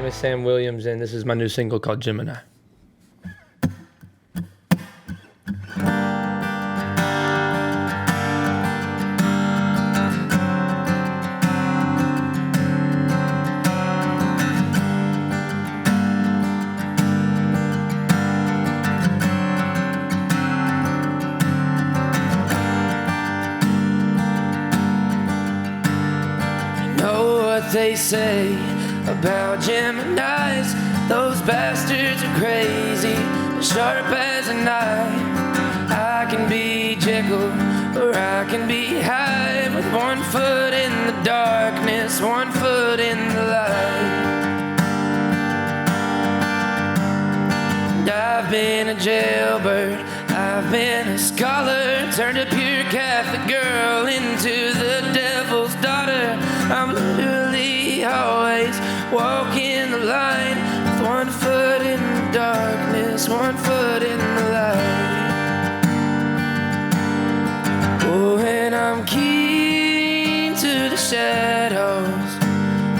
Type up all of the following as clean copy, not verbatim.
name is Sam Williams, and this is my new single called Gemini. They say about Geminis, those bastards are crazy, sharp as a knife. I can be Jekyll or I can be Hyde, with 1 foot in the darkness, 1 foot in the light. And I've been a jailbird, I've been a scholar, turned a pure Catholic girl into the devil's daughter. I'm literally always walking the line, with 1 foot in the darkness, 1 foot in the light. Oh, and I'm keen to the shadows,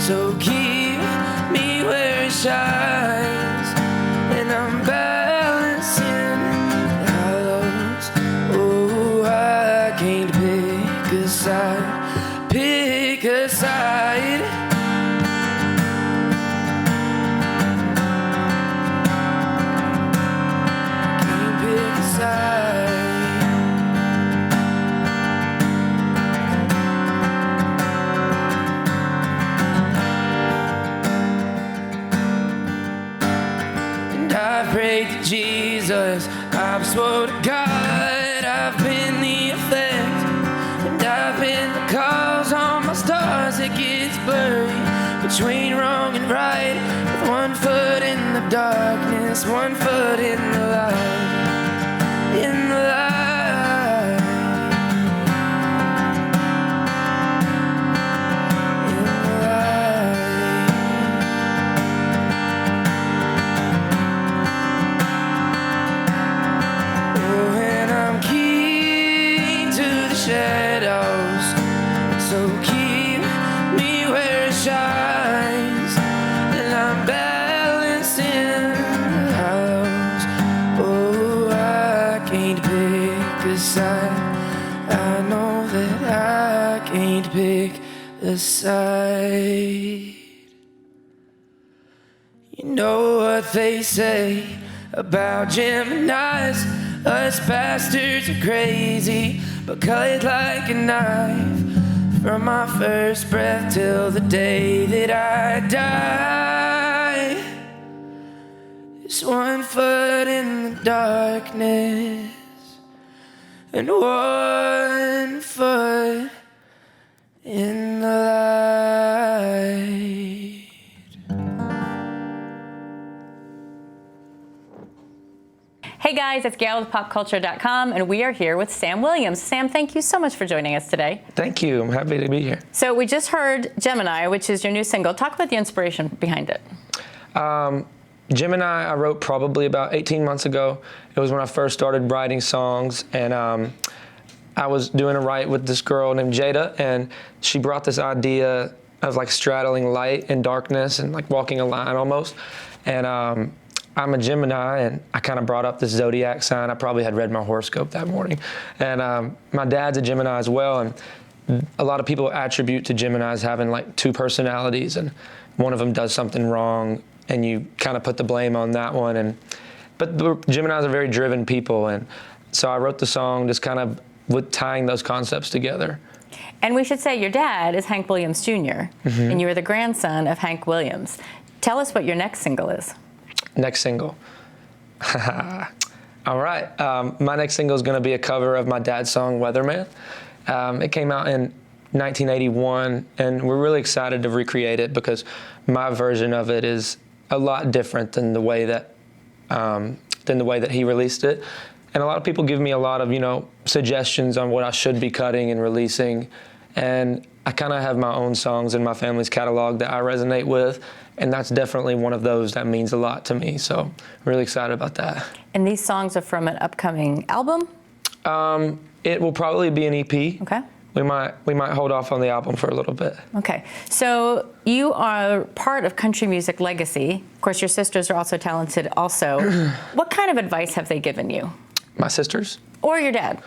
so keep me where it shines, and I'm balancing the hollows. Oh, I can't pick a side, pick a side. Can't pick a side. And I prayed to Jesus, I've swore to God, I've been the effect, and I've been the cause. On my stars it gets blurry between wrong and right, with 1 foot in the darkness, 1 foot in the light, in the light, in the light. Oh, and I'm keen to the shadows, so keep me where it shines, and I'm balancing the hollows. Oh, I can't pick a side, I know that I can't pick a side. You know what they say about Geminis, us bastards are crazy, but cut like a knife, from my first breath till the day that I die. It's 1 foot in the darkness, and 1 foot in the light. Hey guys, it's Gail with PopCulture.com, and we are here with Sam Williams. Sam, thank you so much for joining us today. Thank you. I'm happy to be here. So we just heard Gemini, which is your new single. Talk about the inspiration behind it. Gemini, I wrote probably about 18 months ago. It was when I first started writing songs, and I was doing a write with this girl named Jada, and she brought this idea of like straddling light and darkness and like walking a line almost. And I'm a Gemini, and I kind of brought up this zodiac sign. I probably had read my horoscope that morning. And my dad's a Gemini as well, and a lot of people attribute to Geminis having like 2 personalities, and one of them does something wrong, and you kind of put the blame on that one. But the Geminis are very driven people, and so I wrote the song just kind of with tying those concepts together. And we should say your dad is Hank Williams Jr., and you are the grandson of Hank Williams. Tell us what your next single is. Next single. All right. My next single is going to be a cover of my dad's song, Weatherman. It came out in 1981, and we're really excited to recreate it because my version of it is a lot different than the way that he released it. And a lot of people give me a lot of, suggestions on what I should be cutting and releasing. And I kind of have my own songs in my family's catalog that I resonate with, and that's definitely one of those that means a lot to me. So I'm really excited about that. And these songs are from an upcoming album? It will probably be an EP. Okay. we might hold off on the album for a little bit. Okay, so you are part of country music legacy. Of course, your sisters are also talented also. What kind of advice have they given you? My sisters? Or your dad?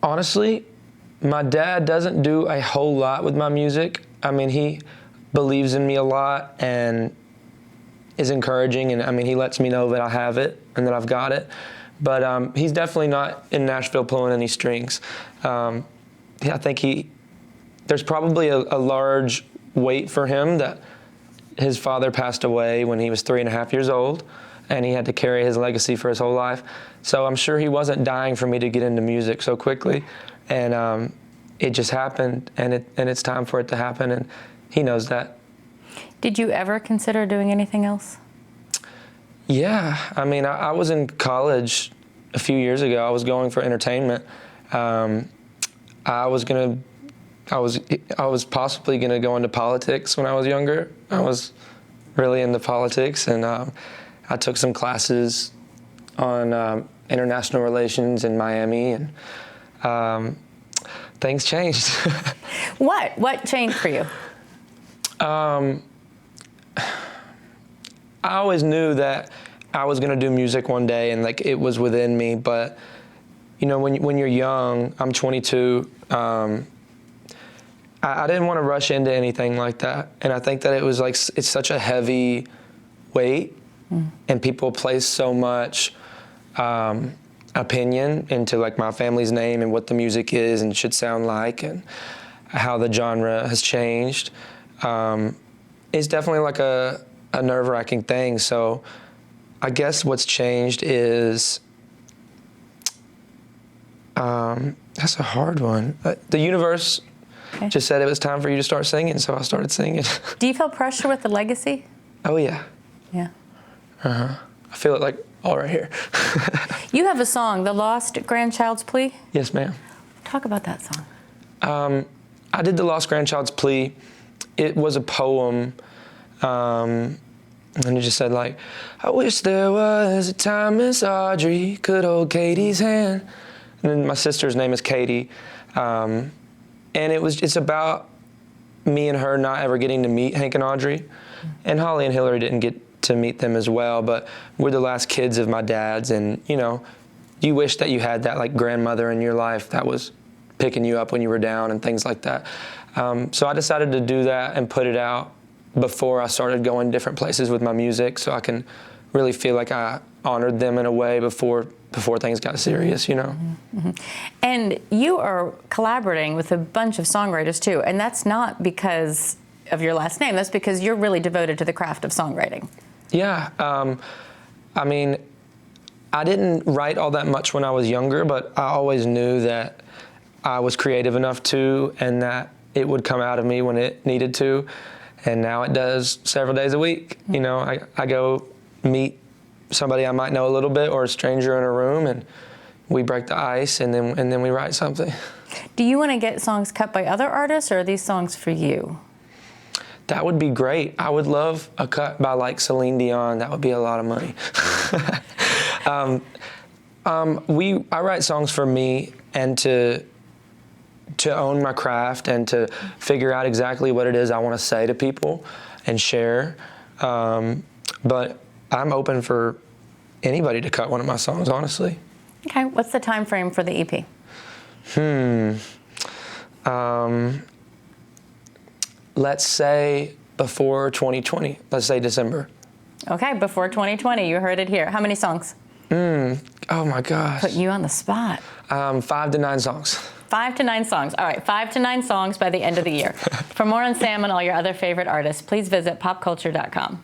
Honestly, my dad doesn't do a whole lot with my music. I mean, he believes in me a lot and is encouraging, and I mean, he lets me know that I have it and that I've got it. But he's definitely not in Nashville pulling any strings. I think there's probably a large weight for him that his father passed away when he was 3.5 years old, and he had to carry his legacy for his whole life. So I'm sure he wasn't dying for me to get into music so quickly, and it just happened, and it's time for it to happen, and he knows that. Did you ever consider doing anything else? Yeah, I mean, I was in college a few years ago. I was going for entertainment. I was possibly gonna go into politics when I was younger. I was really into politics, and I took some classes on international relations in Miami, and things changed. What changed for you? I always knew that I was gonna do music one day, and like it was within me. But you know, when you're young, I'm 22. I didn't want to rush into anything like that, and I think that it was like it's such a heavy weight, and people place so much opinion into like my family's name and what the music is and should sound like, and how the genre has changed. It's definitely like a nerve-wracking thing. So I guess what's changed is, that's a hard one. The universe just said it was time for you to start singing, so I started singing. Do you feel pressure with the legacy? Oh yeah. Yeah. I feel it like all right here. You have a song, The Lost Grandchild's Plea? Yes, ma'am. Talk about that song. I did The Lost Grandchild's Plea. It was a poem, and it just said like, I wish there was a time Miss Audrey could hold Katie's hand. And then my sister's name is Katie. And it's about me and her not ever getting to meet Hank and Audrey. And Holly and Hillary didn't get to meet them as well, but we're the last kids of my dad's, and you know, you wish that you had that like grandmother in your life that was picking you up when you were down and things like that. So I decided to do that and put it out before I started going different places with my music, so I can really feel like I honored them in a way before things got serious, you know. Mm-hmm. And you are collaborating with a bunch of songwriters too, and that's not because of your last name, that's because you're really devoted to the craft of songwriting. Yeah, I mean, I didn't write all that much when I was younger, but I always knew that I was creative enough to, and that it would come out of me when it needed to, and now it does several days a week. You know, I go meet somebody I might know a little bit, or a stranger in a room, and we break the ice, and then we write something. Do you want to get songs cut by other artists, or are these songs for you? That would be great. I would love a cut by like Celine Dion. That would be a lot of money. I write songs for me, and to own my craft, and to figure out exactly what it is I want to say to people and share. But I'm open for anybody to cut one of my songs, honestly. Okay, what's the time frame for the EP? Let's say before 2020. Let's say December. Okay, before 2020, you heard it here. How many songs? Oh my gosh. Putting you on the spot. 5 to 9 songs. 5 to 9 songs. All right, 5 to 9 songs by the end of the year. For more on Sam and all your other favorite artists, please visit popculture.com.